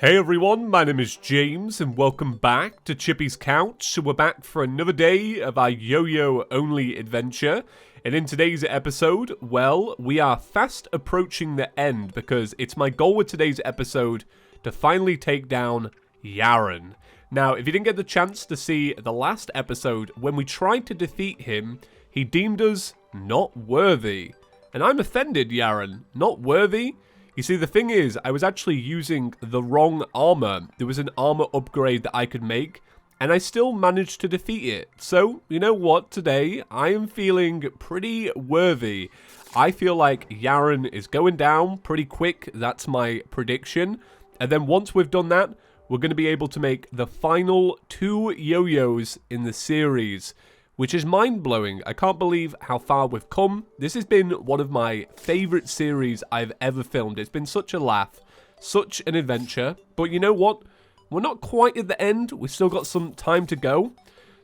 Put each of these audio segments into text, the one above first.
Hey everyone, my name is James and welcome back to ChippysCouch. So we're back for another day of our yo-yo only adventure. And in today's episode, well, we are fast approaching the end because it's my goal with today's episode to finally take down Yharon. Now, if you didn't get the chance to see the last episode, when we tried to defeat him, he deemed us not worthy. And I'm offended, Yharon. Not worthy? You see, the thing is, I was actually using the wrong armor. There was an armor upgrade that I could make, and I still managed to defeat it. So, you know what? Today, I am feeling pretty worthy. I feel like Yharon is going down pretty quick. That's my prediction. And then once we've done that, we're going to be able to make the final 2 yo-yos in the series, which is mind-blowing. I can't believe how far we've come. This has been one of my favourite series I've ever filmed. It's been such a laugh, such an adventure. But you know what? We're not quite at the end. We've still got some time to go.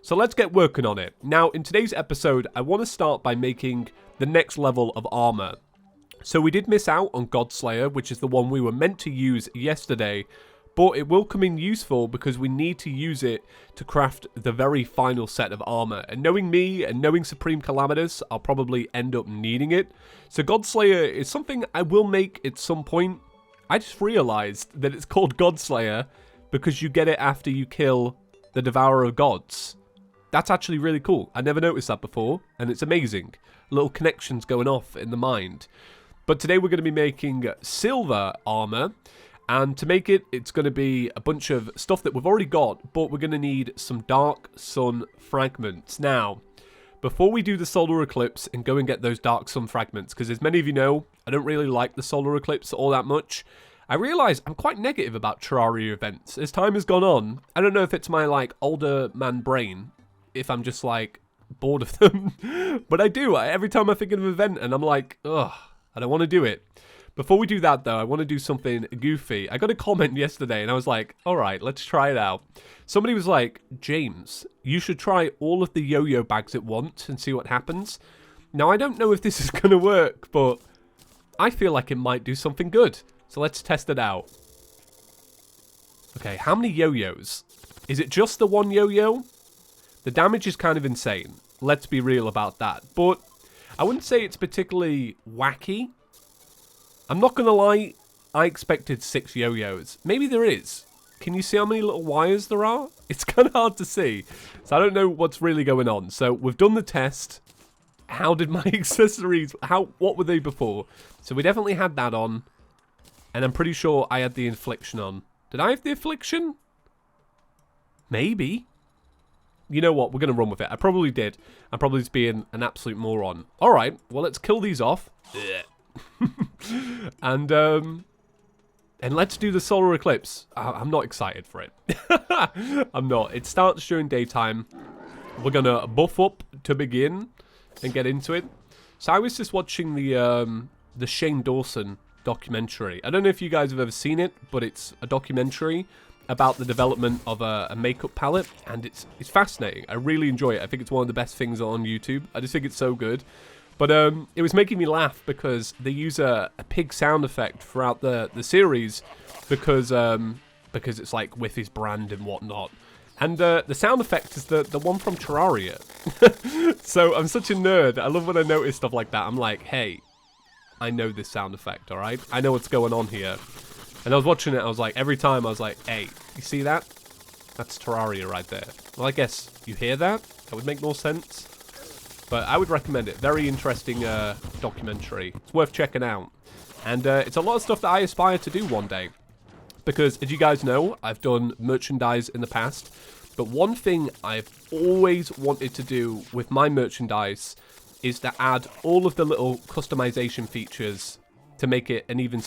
So let's get working on it. Now, in today's episode, I want to start by making the next level of armour. So we did miss out on Godslayer, which is the one we were meant to use yesterday. But it will come in useful because we need to use it to craft the very final set of armor. And knowing me and knowing Supreme Calamitous, I'll probably end up needing it. So Godslayer is something I will make at some point. I just realized that it's called Godslayer because you get it after you kill the Devourer of Gods. That's actually really cool. I never noticed that before, and it's amazing. Little connections going off in the mind. But today we're going to be making silver armor. And to make it, it's going to be a bunch of stuff that we've already got, but we're going to need some Dark Sun fragments. Now, before we do the solar eclipse and go and get those Dark Sun fragments, because as many of you know, I don't really like the solar eclipse all that much. I realise I'm quite negative about Terraria events. As time has gone on, I don't know if it's my, older man brain, if I'm just, bored of them. But I do. Every time I think of an event and I'm like, ugh, I don't want to do it. Before we do that, though, I want to do something goofy. I got a comment yesterday, and I was like, all right, let's try it out. Somebody was like, James, you should try all of the yo-yo bags at once and see what happens. Now, I don't know if this is going to work, but I feel like it might do something good. So let's test it out. Okay, how many yo-yos? Is it just the one yo-yo? The damage is kind of insane. Let's be real about that. But I wouldn't say it's particularly wacky. I'm not going to lie, I expected 6 yo-yos. Maybe there is. Can you see how many little wires there are? It's kind of hard to see. So I don't know what's really going on. So we've done the test. How did my accessories, what were they before? So we definitely had that on. And I'm pretty sure I had the infliction on. Did I have the affliction? Maybe. You know what? We're going to run with it. I probably did. I'm probably just being an absolute moron. All right. Well, let's kill these off. And let's do the solar eclipse. I'm not excited for it. I'm not. It starts during daytime. We're gonna buff up to begin and get into it. So I was just watching the Shane Dawson documentary. I don't know if you guys have ever seen it, but it's a documentary about the development of a makeup palette, and it's fascinating. I really enjoy it. I think it's one of the best things on YouTube. I just think it's so good. But it was making me laugh because they use a pig sound effect throughout the series because it's like with his brand and whatnot. And the sound effect is the one from Terraria. So I'm such a nerd. I love when I notice stuff like that. I'm like, hey, I know this sound effect, all right? I know what's going on here. And I was watching it, I was like, every time I was like, hey, you see that? That's Terraria right there. Well, I guess you hear that? That would make more sense. But I would recommend it. Very interesting documentary. It's worth checking out. And it's a lot of stuff that I aspire to do one day. Because, as you guys know, I've done merchandise in the past. But one thing I've always wanted to do with my merchandise is to add all of the little customization features to make it an even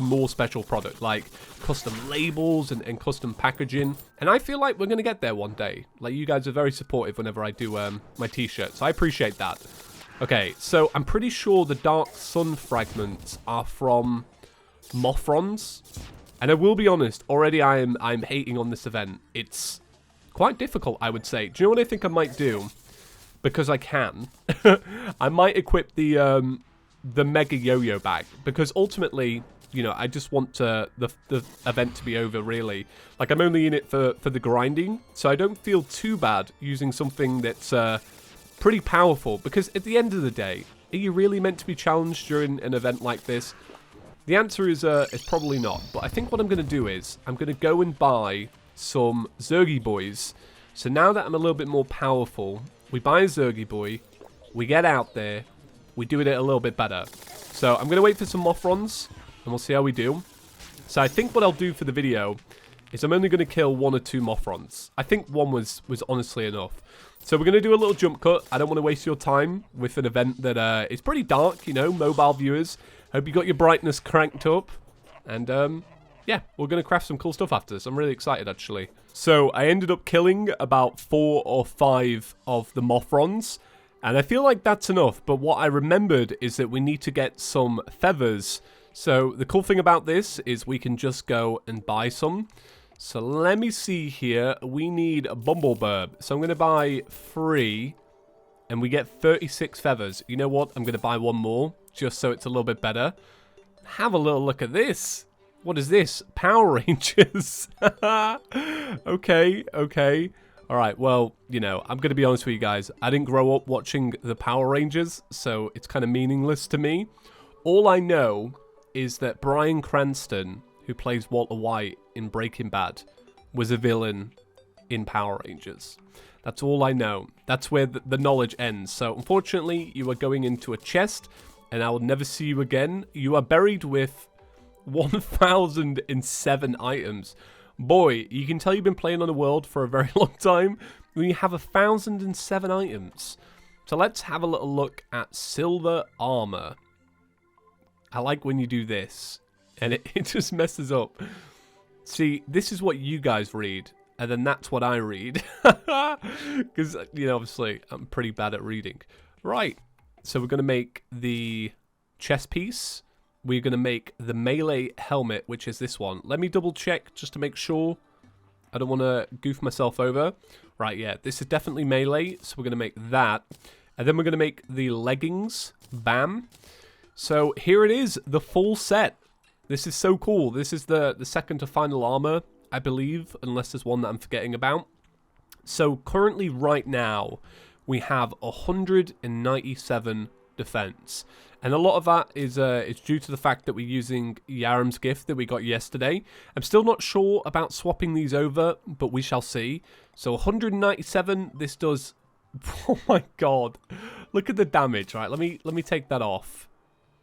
more special product, like custom labels and custom packaging. And I feel like we're going to get there one day. Like, you guys are very supportive whenever I do my t-shirts, so I appreciate that. Okay, so I'm pretty sure the Dark Sun fragments are from Mothrons. And I will be honest, already I'm hating on this event. It's quite difficult, I would say. Do you know what I think I might do? Because I can. I might equip the Mega Yo-Yo bag, because ultimately you know, I just want the event to be over, really. Like, I'm only in it for the grinding, so I don't feel too bad using something that's pretty powerful, because at the end of the day, are you really meant to be challenged during an event like this? The answer is probably not, but I think what I'm going to do is I'm going to go and buy some Zergy boys. So now that I'm a little bit more powerful, we buy a Zergy boy, we get out there, we do it a little bit better. So I'm going to wait for some Mothrons, and we'll see how we do. So I think what I'll do for the video is I'm only going to kill 1 or 2 Mothrons. I think 1 was honestly enough. So we're going to do a little jump cut. I don't want to waste your time with an event that is pretty dark, you know, mobile viewers. Hope you got your brightness cranked up. And, yeah, we're going to craft some cool stuff after this. I'm really excited, actually. So I ended up killing about 4 or 5 of the Mothrons. And I feel like that's enough. But what I remembered is that we need to get some feathers. So the cool thing about this is we can just go and buy some. So let me see here. We need a Bumblebird. So I'm going to buy 3. And we get 36 feathers. You know what? I'm going to buy 1 more. Just so it's a little bit better. Have a little look at this. What is this? Power Rangers. Okay. Alright, well, you know, I'm going to be honest with you guys. I didn't grow up watching the Power Rangers, so it's kind of meaningless to me. All I know is that Bryan Cranston, who plays Walter White in Breaking Bad, was a villain in Power Rangers. That's all I know. That's where the knowledge ends. So, unfortunately, you are going into a chest, and I will never see you again. You are buried with 1,007 items. Boy, you can tell you've been playing on the world for a very long time when you have 1,007 items. So let's have a little look at silver armor. I like when you do this, and it just messes up. See, this is what you guys read, and then that's what I read. Because, you know, obviously, I'm pretty bad at reading. Right, so we're going to make the chest piece. We're going to make the melee helmet, which is this one. Let me double check just to make sure. I don't want to goof myself over. Right, yeah, this is definitely melee, so we're going to make that. And then we're going to make the leggings. Bam. So here it is, the full set. This is so cool. This is the second to final armor, I believe, unless there's one that I'm forgetting about. So currently, right now, we have 197 defense. And a lot of that is due to the fact that we're using Yharon's gift that we got yesterday. I'm still not sure about swapping these over, but we shall see. So 197, this does... Oh my god. Look at the damage, right? Let me take that off.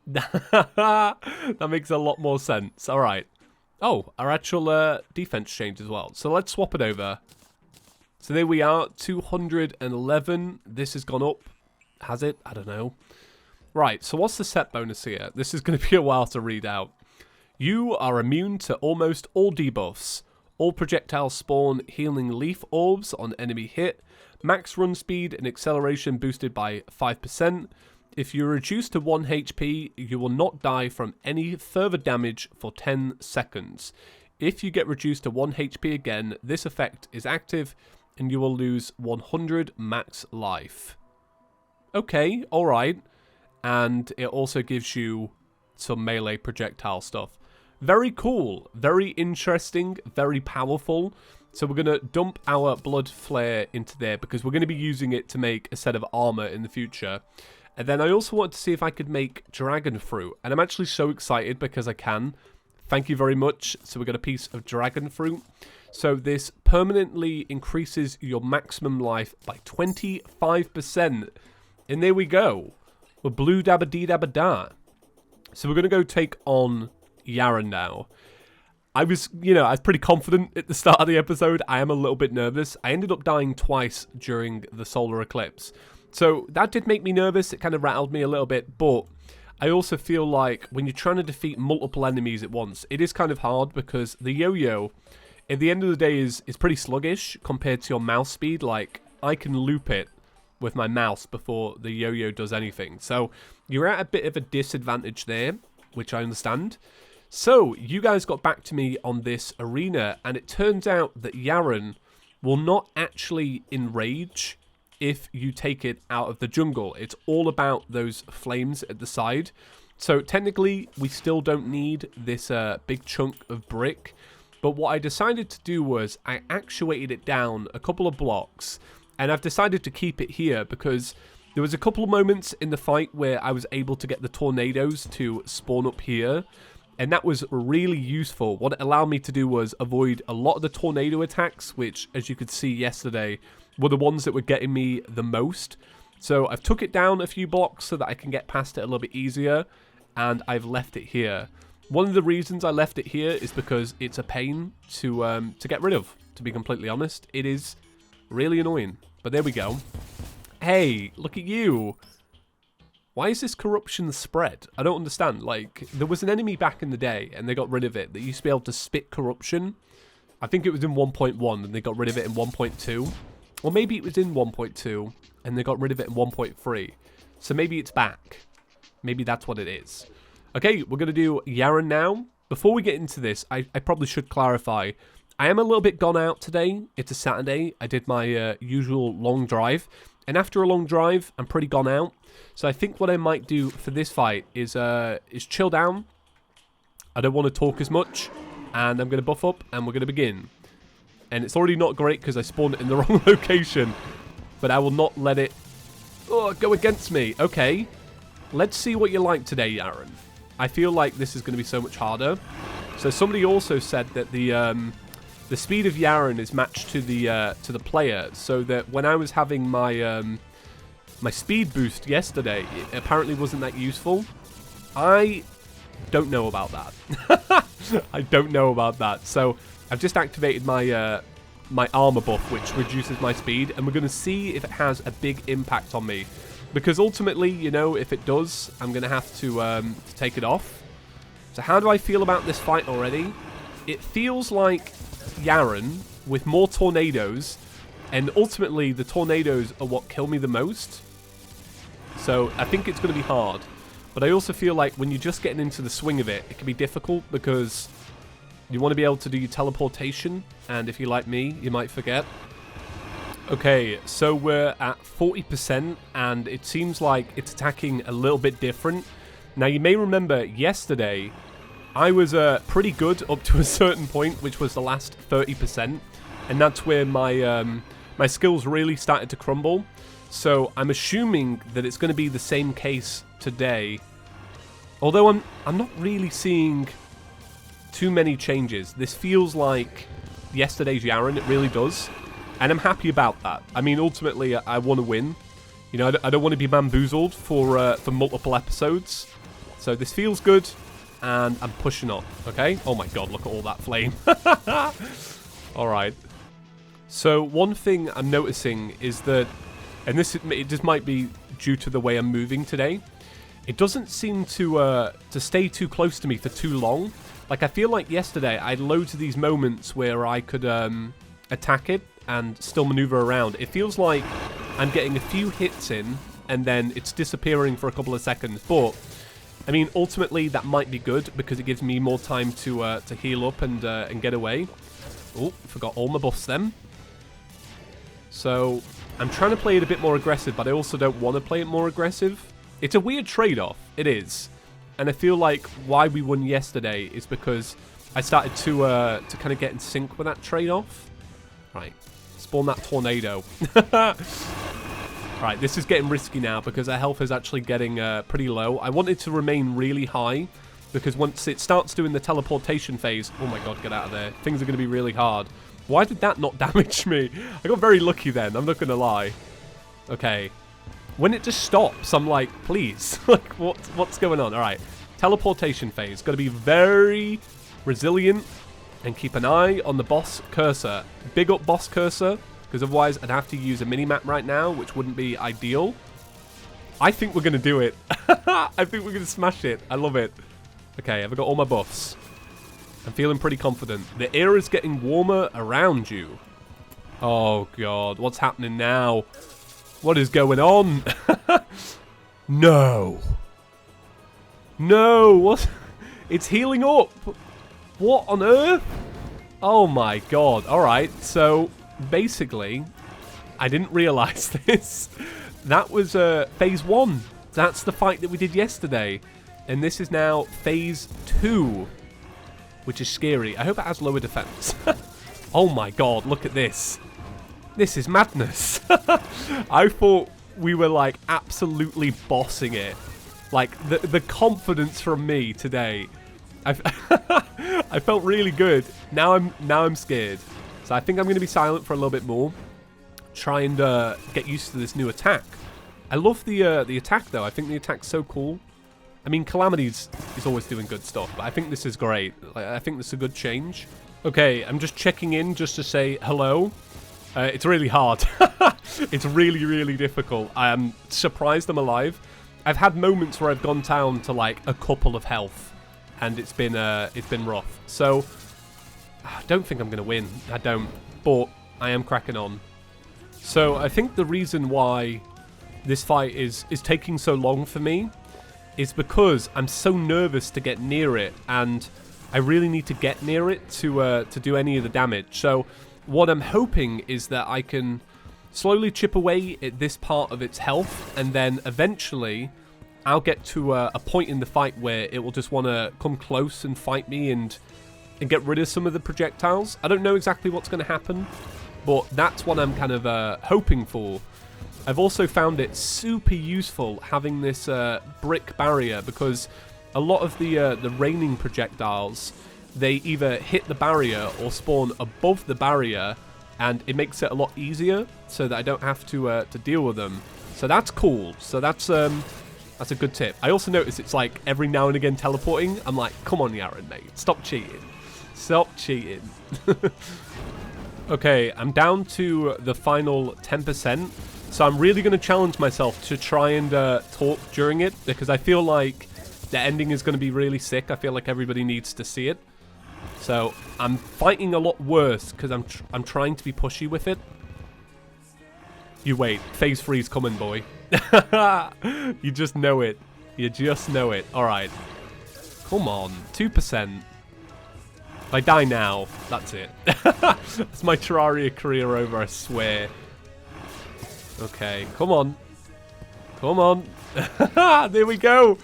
That makes a lot more sense. All right. Oh, our actual defense changed as well. So let's swap it over. So there we are, 211. This has gone up. Has it? I don't know. Right, so what's the set bonus here? This is going to be a while to read out. You are immune to almost all debuffs. All projectiles spawn healing leaf orbs on enemy hit. Max run speed and acceleration boosted by 5%. If you're reduced to 1 HP, you will not die from any further damage for 10 seconds. If you get reduced to 1 HP again, this effect is active and you will lose 100 max life. Okay, alright. And it also gives you some melee projectile stuff. Very cool, very interesting, very powerful. So we're going to dump our blood flare into there because we're going to be using it to make a set of armor in the future. And then I also wanted to see if I could make dragon fruit. And I'm actually so excited because I can. Thank you very much. So we got a piece of dragon fruit. So this permanently increases your maximum life by 25%. And there we go. We're blue dabba dee dabba da. So we're going to go take on Yharon now. I was pretty confident at the start of the episode. I am a little bit nervous. I ended up dying twice during the solar eclipse. So that did make me nervous. It kind of rattled me a little bit. But I also feel like when you're trying to defeat multiple enemies at once, it is kind of hard because the yo-yo, at the end of the day, is pretty sluggish compared to your mouse speed. Like, I can loop it with my mouse before the yo-yo does anything. So you're at a bit of a disadvantage there, which I understand. So you guys got back to me on this arena, and it turns out that Yharon will not actually enrage if you take it out of the jungle. It's all about those flames at the side. So technically, we still don't need this big chunk of brick. But what I decided to do was I actuated it down a couple of blocks. And I've decided to keep it here because there was a couple of moments in the fight where I was able to get the tornadoes to spawn up here. And that was really useful. What it allowed me to do was avoid a lot of the tornado attacks, which, as you could see yesterday, were the ones that were getting me the most. So I've took it down a few blocks so that I can get past it a little bit easier. And I've left it here. One of the reasons I left it here is because it's a pain to get rid of, to be completely honest. It is really annoying. But there we go. Hey, look at you. Why is this corruption spread? I don't understand. Like, there was an enemy back in the day, and they got rid of it, that used to be able to spit corruption. I think it was in 1.1, and they got rid of it in 1.2. Or maybe it was in 1.2, and they got rid of it in 1.3. So maybe it's back. Maybe that's what it is. Okay, we're going to do Yharon now. Before we get into this, I probably should clarify. I am a little bit gone out today. It's a Saturday. I did my usual long drive. And after a long drive, I'm pretty gone out. So I think what I might do for this fight is chill down. I don't want to talk as much. And I'm going to buff up and we're going to begin. And it's already not great because I spawned it in the wrong location. But I will not let it go against me. Okay. Let's see what you're like today, Yharon. I feel like this is going to be so much harder. So somebody also said that the speed of Yharon is matched to the player, so that when I was having my my speed boost yesterday, it apparently wasn't that useful. I don't know about that. I don't know about that. So I've just activated my my armor buff, which reduces my speed, and we're going to see if it has a big impact on me. Because ultimately, you know, if it does, I'm going to have to take it off. So how do I feel about this fight already? It feels like Yharon with more tornadoes. And ultimately, the tornadoes are what kill me the most. So I think it's going to be hard. But I also feel like when you're just getting into the swing of it, it can be difficult because you want to be able to do your teleportation. And if you're like me, you might forget. Okay, so we're at 40%, and it seems like it's attacking a little bit different. Now, you may remember yesterday, I was pretty good up to a certain point, which was the last 30%, and that's where my my skills really started to crumble. So I'm assuming that it's going to be the same case today. Although I'm not really seeing too many changes. This feels like yesterday's Yharon, it really does. And I'm happy about that. I mean, ultimately, I want to win. You know, I don't want to be bamboozled for multiple episodes. So this feels good, and I'm pushing on, okay? Oh my god, look at all that flame. Alright. So one thing I'm noticing is that, and it just might be due to the way I'm moving today, it doesn't seem to stay too close to me for too long. Like, I feel like yesterday, I had loads of these moments where I could attack it and still maneuver around. It feels like I'm getting a few hits in, and then it's disappearing for a couple of seconds. But, I mean, ultimately, that might be good, because it gives me more time to heal up and get away. Oh, forgot all my buffs then. So, I'm trying to play it a bit more aggressive, but I also don't want to play it more aggressive. It's a weird trade-off. It is. And I feel like why we won yesterday is because I started to kind of get in sync with that trade-off. Right. Spawn that tornado. Right, this is getting risky now because our health is actually getting pretty low. I want it to remain really high because once it starts doing the teleportation phase... Oh my god, get out of there. Things are going to be really hard. Why did that not damage me? I got very lucky then, I'm not going to lie. Okay. When it just stops, I'm like, please. Like, what's going on? Alright. Teleportation phase. Got to be very resilient. And keep an eye on the boss cursor. Big up boss cursor, because otherwise I'd have to use a minimap right now, which wouldn't be ideal. I think we're going to do it. I think we're going to smash it. I love it. Okay, I've got all my buffs. I'm feeling pretty confident. The air is getting warmer around you. Oh, God. What's happening now? What is going on? No. No. What? It's healing up. What on earth? Oh my god. Alright, so basically, I didn't realize this. That was phase 1. That's the fight that we did yesterday. And this is now phase 2, which is scary. I hope it has lower defense. Oh my god, look at this. This is madness. I thought we were like absolutely bossing it. Like the confidence from me today. I felt really good. Now I'm scared. So I think I'm going to be silent for a little bit more. Try and get used to this new attack. I love the attack though. I think the attack's so cool. I mean, Calamity's is always doing good stuff, but I think this is great. Like, I think this is a good change. Okay, I'm just checking in just to say hello. It's really hard. It's really, really difficult. I am surprised I'm alive. I've had moments where I've gone down to like a couple of health, and it's been rough. So I don't think I'm gonna win. I don't, but I am cracking on. So I think the reason why this fight is taking so long for me is because I'm so nervous to get near it, and I really need to get near it to do any of the damage. So what I'm hoping is that I can slowly chip away at this part of its health, and then eventually I'll get to a point in the fight where it will just want to come close and fight me and get rid of some of the projectiles. I don't know exactly what's going to happen, but that's what I'm kind of hoping for. I've also found it super useful having this brick barrier, because a lot of the raining projectiles, they either hit the barrier or spawn above the barrier, and it makes it a lot easier so that I don't have to deal with them. So that's cool. So that's a good tip. I also notice it's like every now and again teleporting. I'm like, come on, Yharon, mate, stop cheating. Stop cheating. Okay, I'm down to the final 10%. So I'm really going to challenge myself to try and talk during it, because I feel like the ending is going to be really sick. I feel like everybody needs to see it. So I'm fighting a lot worse because I'm trying to be pushy with it. You wait, phase 3's coming, boy. You just know it. You just know it. All right. Come on, 2%. If I die now, that's it. That's my Terraria career over, I swear. Okay, come on. Come on. There we go.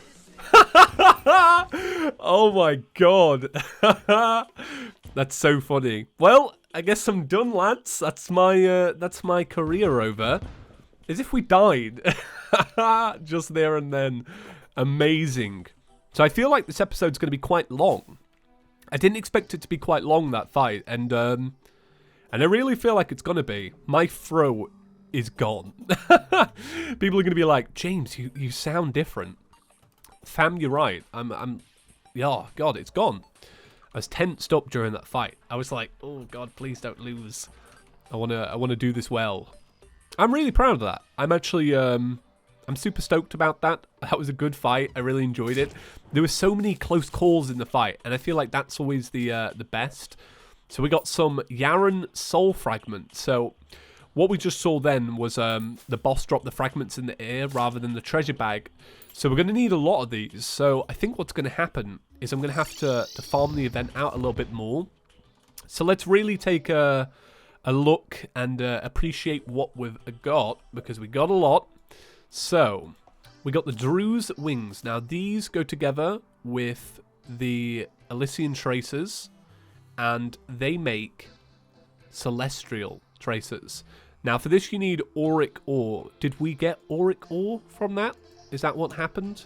Oh my god. That's so funny. Well, I guess I'm done, lads. That's my career over. As if we died. Just there and then. Amazing. So I feel like this episode's going to be quite long. I didn't expect it to be quite long, that fight, and I really feel like it's going to be. My throat is gone. People are going to be like, James, you sound different. Fam, you're right. Yeah, God, it's gone. I was tensed up during that fight. I was like, oh God, please don't lose. I wanna do this well. I'm really proud of that. I'm actually I'm super stoked about that. That was a good fight. I really enjoyed it. There were so many close calls in the fight, and I feel like that's always the best. So we got some Yharon soul fragments. So what we just saw then was the boss drop the fragments in the air rather than the treasure bag. So we're going to need a lot of these. So I think what's going to happen is I'm going to have to farm the event out a little bit more. So let's really take a look and appreciate what we've got, because we got a lot. So we got the Drew's wings. Now these go together with the Elysian tracers, and they make celestial tracers. Now for this you need auric ore. Did we get auric ore from that? Is that what happened?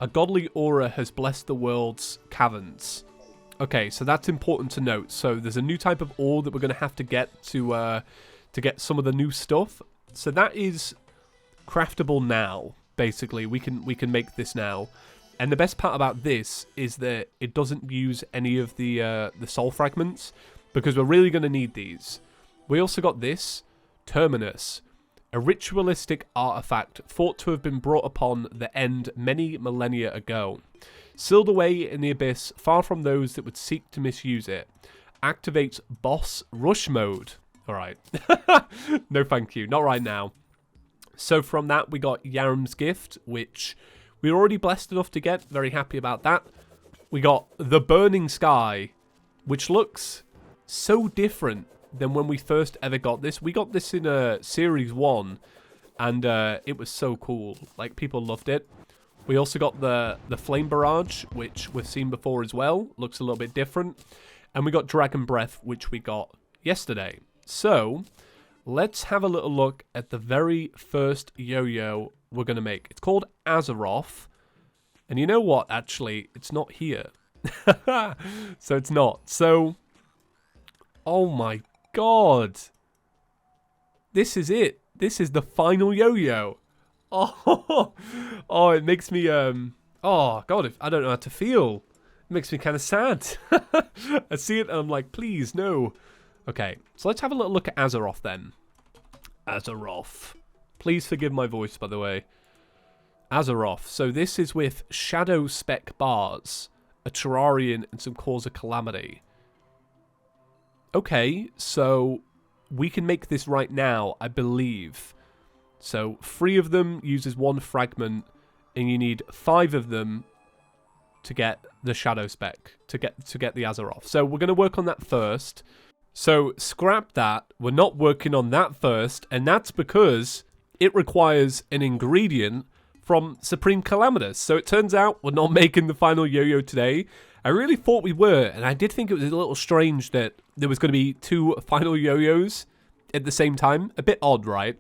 A godly aura has blessed the world's caverns. Okay, so that's important to note. So there's a new type of ore that we're going to have to get to get some of the new stuff. So that is craftable now. Basically, we can make this now. And the best part about this is that it doesn't use any of the soul fragments, because we're really going to need these. We also got this Terminus, a ritualistic artifact thought to have been brought upon the end many millennia ago. Sealed away in the abyss, far from those that would seek to misuse it. Activates boss rush mode. Alright. No thank you. Not right now. So from that we got Yharon's gift, which we were already blessed enough to get. Very happy about that. We got the Burning Sky, which looks so different than when we first ever got this. We got this in Series 1, and it was so cool. Like, people loved it. We also got the Flame Barrage, which we've seen before as well. Looks a little bit different. And we got Dragon Breath, which we got yesterday. So, let's have a little look at the very first yo-yo we're going to make. It's called Azeroth. And you know what? Actually, it's not here. So it's not. So, oh my god. This is it. This is the final yo-yo. Oh, oh, it makes me, oh god, I don't know how to feel. It makes me kind of sad. I see it and I'm like, please, no. Okay, so let's have a little look at Azeroth then. Azeroth. Please forgive my voice, by the way. Azeroth. So this is with Shadow Spec Bars, a Terrarian, and some Cause of Calamity. Okay, so we can make this right now, I believe. So 3 of them uses 1 fragment, and you need 5 of them to get the Shadow Spec, to get the Azeroth. So we're going to work on that first. So scrap that. We're not working on that first, and that's because it requires an ingredient from Supreme Calamitous. So it turns out we're not making the final yo-yo today. I really thought we were, and I did think it was a little strange that there was going to be 2 final yo-yos at the same time. A bit odd, right?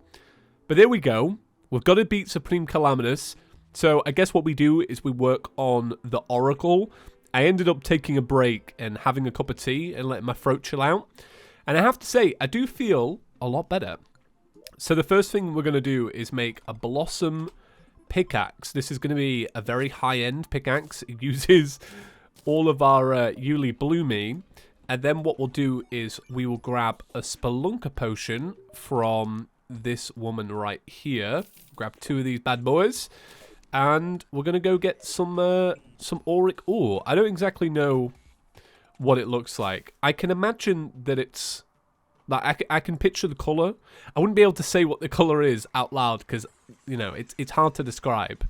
But there we go. We've got to beat Supreme Calamitous. So I guess what we do is we work on the Oracle. I ended up taking a break and having a cup of tea and letting my throat chill out. And I have to say, I do feel a lot better. So the first thing we're going to do is make a Blossom pickaxe. This is going to be a very high-end pickaxe. It uses all of our Yuli Bloomy. And then what we'll do is we will grab a Spelunker potion from this woman right here. Grab 2 of these bad boys. And we're going to go get some auric ore. I don't exactly know what it looks like. I can imagine that it's... like I can picture the colour. I wouldn't be able to say what the colour is out loud because, you know, it's hard to describe.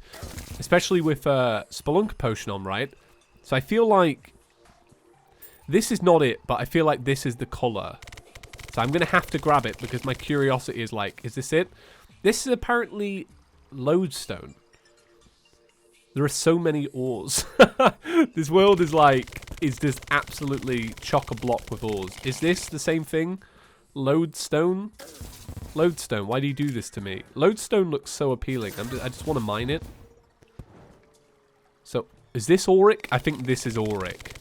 Especially with Spelunker potion on, right? So I feel like... this is not it, but I feel like this is the colour. So I'm going to have to grab it because my curiosity is like, is this it? This is apparently lodestone. There are so many ores. This world is like, is just absolutely chock-a-block with ores. Is this the same thing? Lodestone? Lodestone, why do you do this to me? Lodestone looks so appealing. I just want to mine it. So, is this auric? I think this is auric.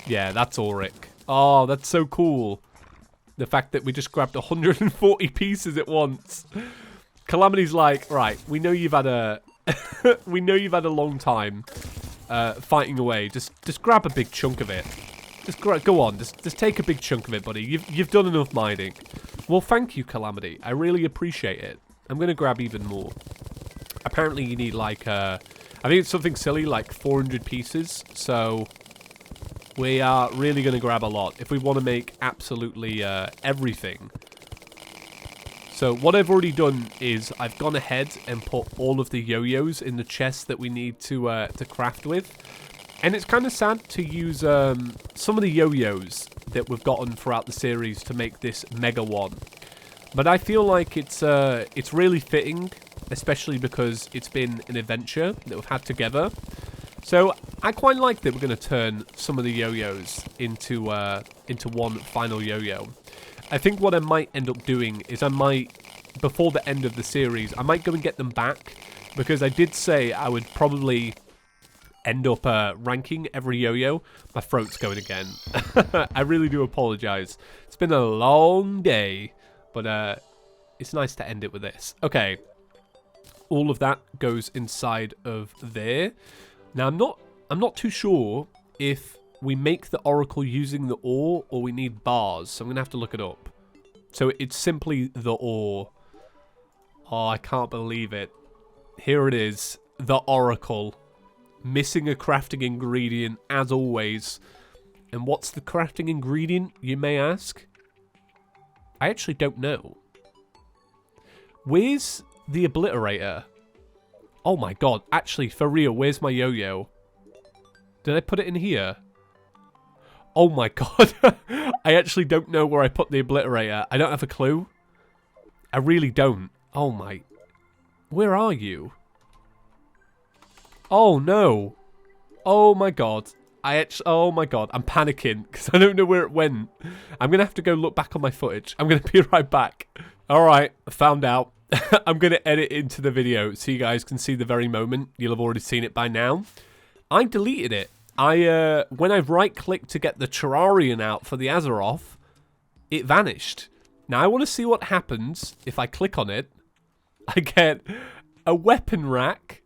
Yeah, that's auric. Oh, that's so cool. The fact that we just grabbed 140 pieces at once. Calamity's like, right, we know you've had a... we know you've had a long time fighting away. Just grab a big chunk of it. Just go on. Just take a big chunk of it, buddy. You've done enough mining. Well, thank you, Calamity. I really appreciate it. I'm going to grab even more. Apparently, you need like... I think it's something silly, like 400 pieces. So... we are really going to grab a lot if we want to make absolutely everything. So what I've already done is I've gone ahead and put all of the yo-yos in the chest that we need to craft with. And it's kind of sad to use some of the yo-yos that we've gotten throughout the series to make this mega one. But I feel like it's really fitting, especially because it's been an adventure that we've had together. So I quite like that we're going to turn some of the yo-yos into one final yo-yo. I think what I might end up doing is I might, before the end of the series, I might go and get them back. Because I did say I would probably end up ranking every yo-yo. My throat's going again. I really do apologise. It's been a long day. But it's nice to end it with this. Okay. All of that goes inside of there. Now, I'm not too sure if we make the oracle using the ore or we need bars. So I'm going to have to look it up. So it's simply the ore. Oh, I can't believe it. Here it is. The oracle. Missing a crafting ingredient, as always. And what's the crafting ingredient, you may ask? I actually don't know. Where's the obliterator? Oh my god. Actually, for real, where's my yo-yo? Did I put it in here? Oh my god. I actually don't know where I put the obliterator. I don't have a clue. I really don't. Oh my... Where are you? Oh, no. Oh, my God. Oh, my God. I'm panicking because I don't know where it went. I'm going to have to go look back on my footage. I'm going to be right back. All right. I found out. I'm going to edit into the video so you guys can see the very moment. You'll have already seen it by now. I deleted it. When I right-clicked to get the Terrarian out for the Azeroth, it vanished. Now, I want to see what happens if I click on it. I get a weapon rack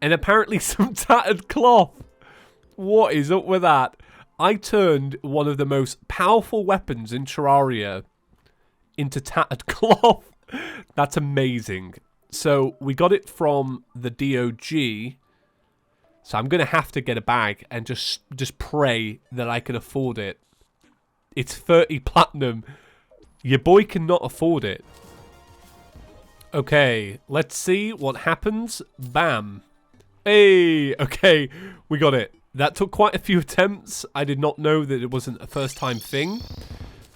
and apparently some tattered cloth. What is up with that? I turned one of the most powerful weapons in Terraria into tattered cloth. That's amazing. So, we got it from the DOG. So, I'm going to have to get a bag and just pray that I can afford it. It's 30 platinum. Your boy cannot afford it. Okay, let's see what happens. Bam. Hey, okay, we got it. That took quite a few attempts. I did not know that it wasn't a first-time thing.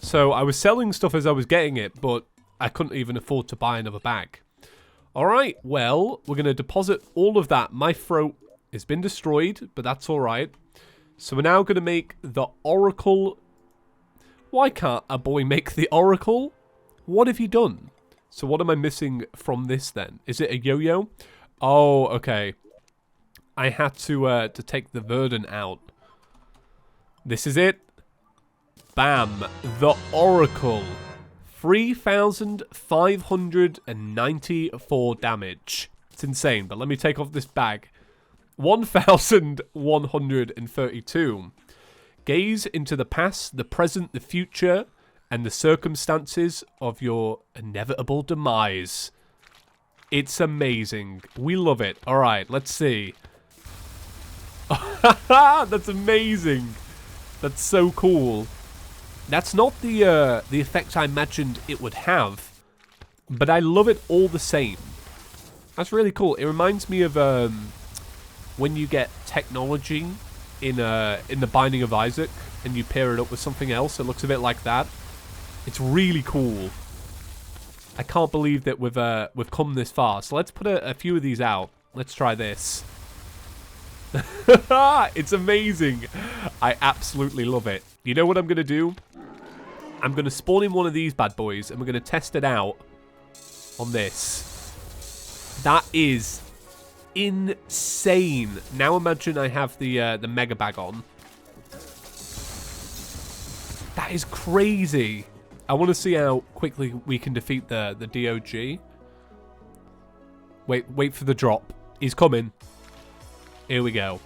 So I was selling stuff as I was getting it, but I couldn't even afford to buy another bag. All right, well, we're going to deposit all of that. My throat has been destroyed, but that's all right. So we're now going to make the Oracle. Why can't a boy make the Oracle? What have you done? So what am I missing from this then? Is it a yo-yo? Oh, okay. I had to take the verdant out. This is it. Bam. The Oracle. 3,594 damage. It's insane, but let me take off this bag. 1,132. Gaze into the past, the present, the future, and the circumstances of your inevitable demise. It's amazing. We love it. All right, let's see. That's amazing. That's so cool. That's not the effect I imagined it would have, but I love it all the same. That's really cool. It reminds me of when you get technology in the Binding of Isaac and you pair it up with something else. It looks a bit like that. It's really cool. I can't believe that we've come this far. So let's put a few of these out. Let's try this. It's amazing. I absolutely love it. You know what I'm going to do? I'm going to spawn in one of these bad boys and we're going to test it out on this. That is insane. Now imagine I have the mega bag on. That is crazy. I want to see how quickly we can defeat the DOG. Wait for the drop. He's coming. Here we go.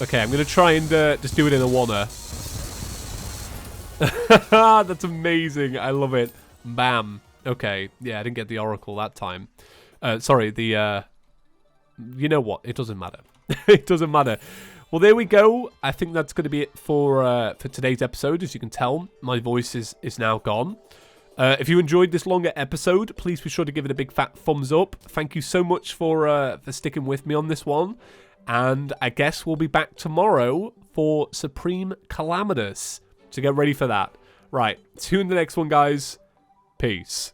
Okay, I'm going to try and just do it in a wanna. That's amazing. I love it. Bam. Okay. Yeah, I didn't get the Oracle that time. Sorry, the... you know what? It doesn't matter. It doesn't matter. Well, there we go. I think that's going to be it for today's episode. As you can tell, my voice is now gone. If you enjoyed this longer episode, please be sure to give it a big fat thumbs up. Thank you so much for sticking with me on this one. And I guess we'll be back tomorrow for Supreme Calamitous. So get ready for that. Right. See you in the next one, guys. Peace.